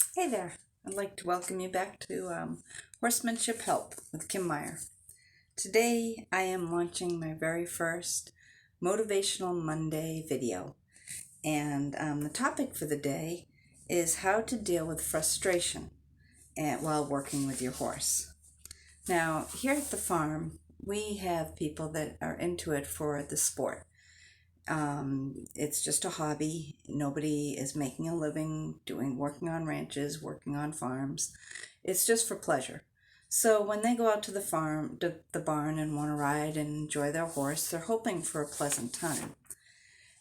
Hey there, I'd like to welcome you back to Horsemanship Help with Kim Meyer. Today I am launching my very first Motivational Monday video, and the topic for the day is how to deal with frustration while working with your horse. Now, here at the farm, we have people that are into it for the sport. It's just a hobby. Nobody is making a living working on ranches, working on farms. It's just for pleasure. So when they go out to the barn and want to ride and enjoy their horse, they're hoping for a pleasant time.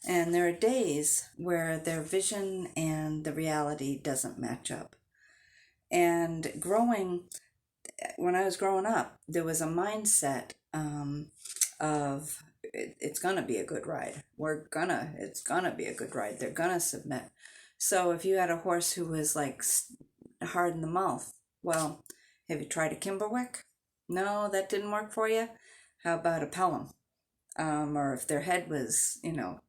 And there are days where their vision and the reality doesn't match up. And when I was growing up, there was a mindset of it's gonna be a good ride. It's gonna be a good ride. They're gonna submit. So if you had a horse who was like hard in the mouth, well, have you tried a Kimberwick? No, that didn't work for you. How about a Pelham? Or if their head was,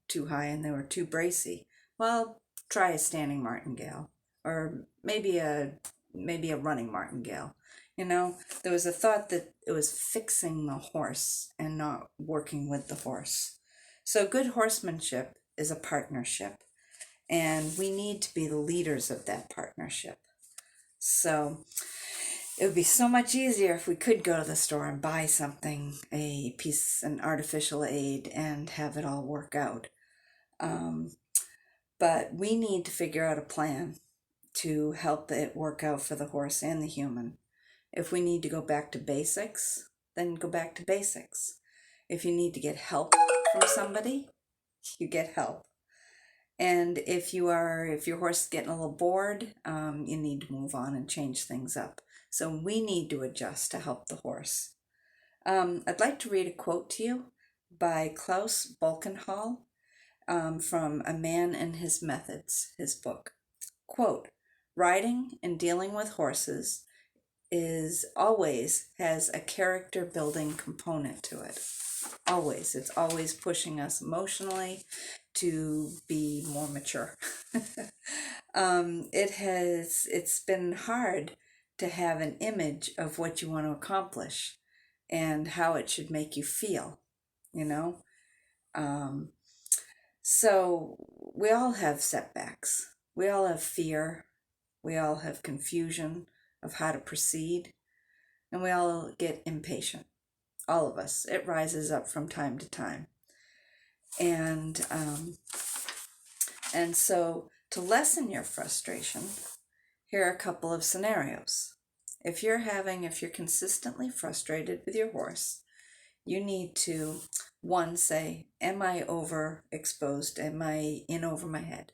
too high and they were too bracy, well, try a standing martingale, or maybe a running martingale. There was a thought that it was fixing the horse and not working with the horse. So good horsemanship is a partnership, and we need to be the leaders of that partnership. So it would be so much easier if we could go to the store and buy something, an artificial aid, and have it all work out. But we need to figure out a plan to help it work out for the horse and the human. If we need to go back to basics, then go back to basics. If you need to get help from somebody, you get help. And if your horse is getting a little bored, you need to move on and change things up. So we need to adjust to help the horse. I'd like to read a quote to you by Klaus Balkenhol from A Man and His Methods, his book. Quote, "Riding and dealing with horses always has a character building component to it. Always. It's always pushing us emotionally to be more mature." It's been hard to have an image of what you want to accomplish and how it should make you feel, you know? So we all have setbacks. We all have fear. We all have confusion of how to proceed. And we all get impatient. All of us. It rises up from time to time. And so to lessen your frustration, here are a couple of scenarios. If you're consistently frustrated with your horse, you need to, one, say, am I overexposed? Am I in over my head?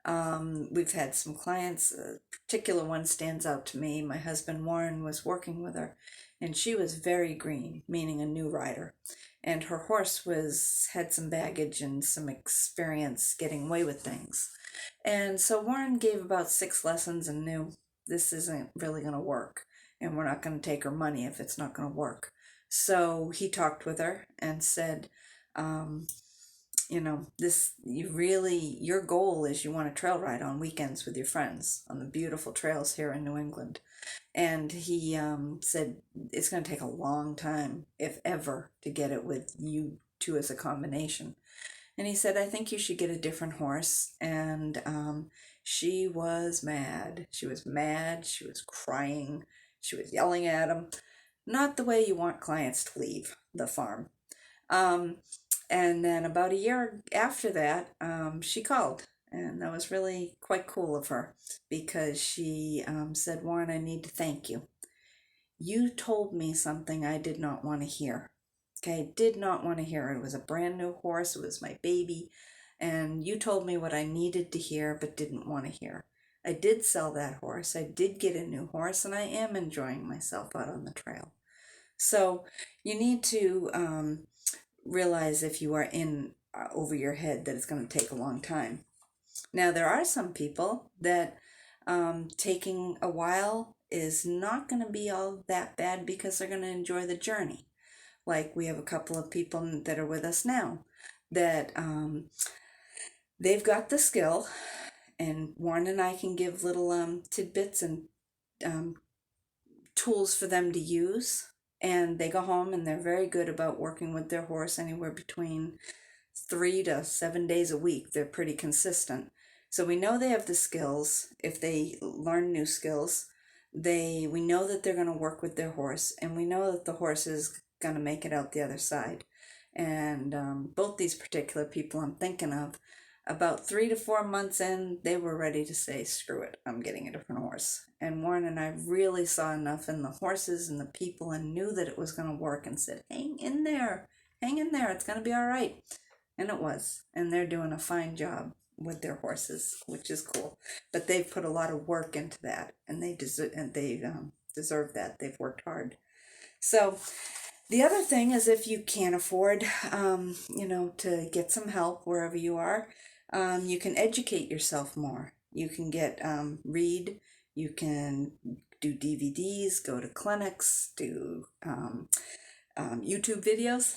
We've had some clients, a particular one stands out to me. My husband Warren was working with her, and she was very green, meaning a new rider. And her horse had some baggage and some experience getting away with things. And so Warren gave about 6 lessons and knew this isn't really going to work, and we're not going to take her money if it's not going to work. So he talked with her and said, your goal is you want to trail ride on weekends with your friends on the beautiful trails here in New England. And he said it's going to take a long time, if ever, to get it with you two as a combination. And he said, I think you should get a different horse. And she was mad. She was mad. She was crying. She was yelling at him. Not the way you want clients to leave the farm. And then about a year after that, she called. And that was really quite cool of her, because she said, Warren, I need to thank you. You told me something I did not want to hear. Okay, I did not want to hear. It was a brand new horse. It was my baby. And you told me what I needed to hear but didn't want to hear. I did sell that horse. I did get a new horse, and I am enjoying myself out on the trail. So you need to realize if you are in over your head that it's going to take a long time. Now, there are some people that taking a while is not going to be all that bad, because they're going to enjoy the journey. Like we have a couple of people that are with us now that they've got the skill, And Warren and I can give little tidbits and um, tools for them to use. And they go home and they're very good about working with their horse anywhere between 3 to 7 days a week. They're pretty consistent. So we know they have the skills. If they learn new skills, we know that they're going to work with their horse, and we know that the horse is going to make it out the other side. And both these particular people I'm thinking of, about 3 to 4 months in, they were ready to say, screw it, I'm getting a different horse. And Warren and I really saw enough in the horses and the people and knew that it was going to work and said, hang in there, it's going to be all right. And it was. And they're doing a fine job with their horses, which is cool. But they've put a lot of work into that, and they deserve that. They've worked hard. So the other thing is, if you can't afford, to get some help wherever you are, you can educate yourself more. You can read, you can do DVDs, go to clinics, do YouTube videos,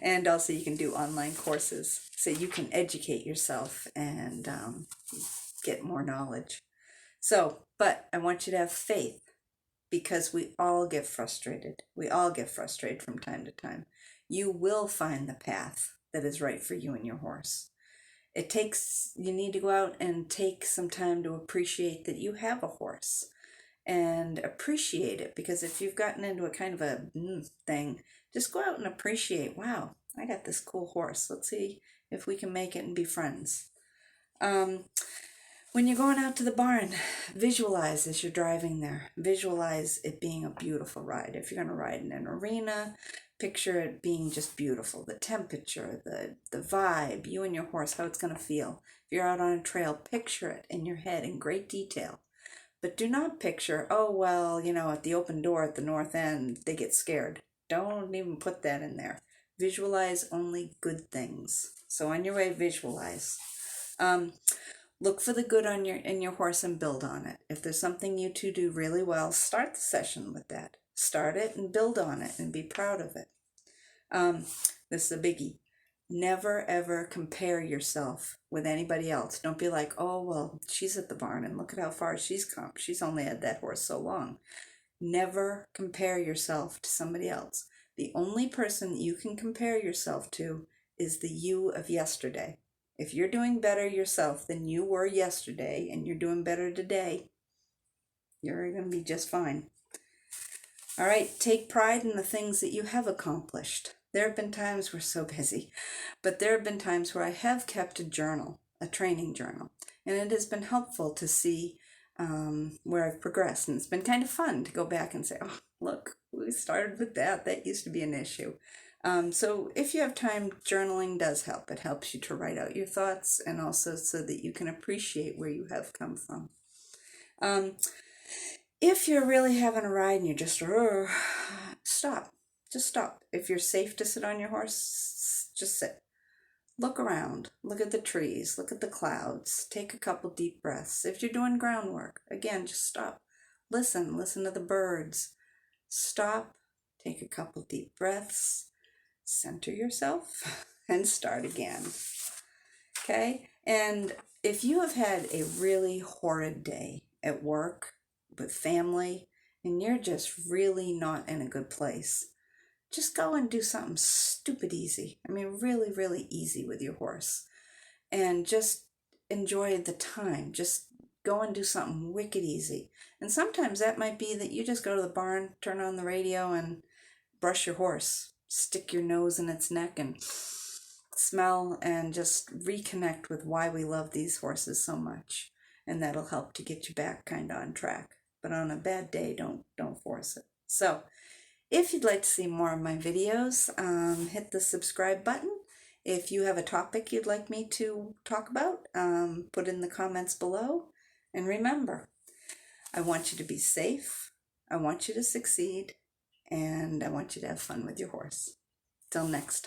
and also you can do online courses. So you can educate yourself and get more knowledge. But I want you to have faith, because we all get frustrated. We all get frustrated from time to time. You will find the path that is right for you and your horse. You need to go out and take some time to appreciate that you have a horse and appreciate it, because if you've gotten into a kind of a thing, just go out and appreciate, wow, I got this cool horse. Let's see if we can make it and be friends. When you're going out to the barn, visualize as you're driving there. Visualize it being a beautiful ride. If you're going to ride in an arena, picture it being just beautiful. The temperature, the vibe, you and your horse, how it's going to feel. If you're out on a trail, picture it in your head in great detail. But do not picture, at the open door at the north end, they get scared. Don't even put that in there. Visualize only good things. So on your way, visualize. Look for the good in your horse and build on it. If there's something you two do really well, start the session with that. Start it and build on it and be proud of it. This is a biggie. Never, ever compare yourself with anybody else. Don't be like, oh, well, she's at the barn and look at how far she's come. She's only had that horse so long. Never compare yourself to somebody else. The only person you can compare yourself to is the you of yesterday. If you're doing better yourself than you were yesterday and you're doing better today, you're going to be just fine. All right, take pride in the things that you have accomplished. There have been times we're so busy, but there have been times where I have kept a journal, a training journal, and it has been helpful to see where I've progressed. And it's been kind of fun to go back and say, oh, look, we started with that. That used to be an issue. So if you have time, journaling does help. It helps you to write out your thoughts, and also so that you can appreciate where you have come from. If you're really having a ride and you're just, stop. Just stop. If you're safe to sit on your horse, just sit. Look around. Look at the trees. Look at the clouds. Take a couple deep breaths. If you're doing groundwork, again, just stop. Listen to the birds. Stop. Take a couple deep breaths. Center yourself and start again. Okay? And if you have had a really horrid day at work, with family, and you're just really not in a good place, just go and do something stupid easy. I mean, really, really easy with your horse. And just enjoy the time. Just go and do something wicked easy. And sometimes that might be that you just go to the barn, turn on the radio, and brush your horse. Stick your nose in its neck and smell, and just reconnect with why we love these horses so much. And that'll help to get you back kind of on track. But on a bad day, don't force it. So if you'd like to see more of my videos, hit the subscribe button. If you have a topic you'd like me to talk about, put in the comments below. And remember, I want you to be safe, I want you to succeed, and I want you to have fun with your horse. Till next time.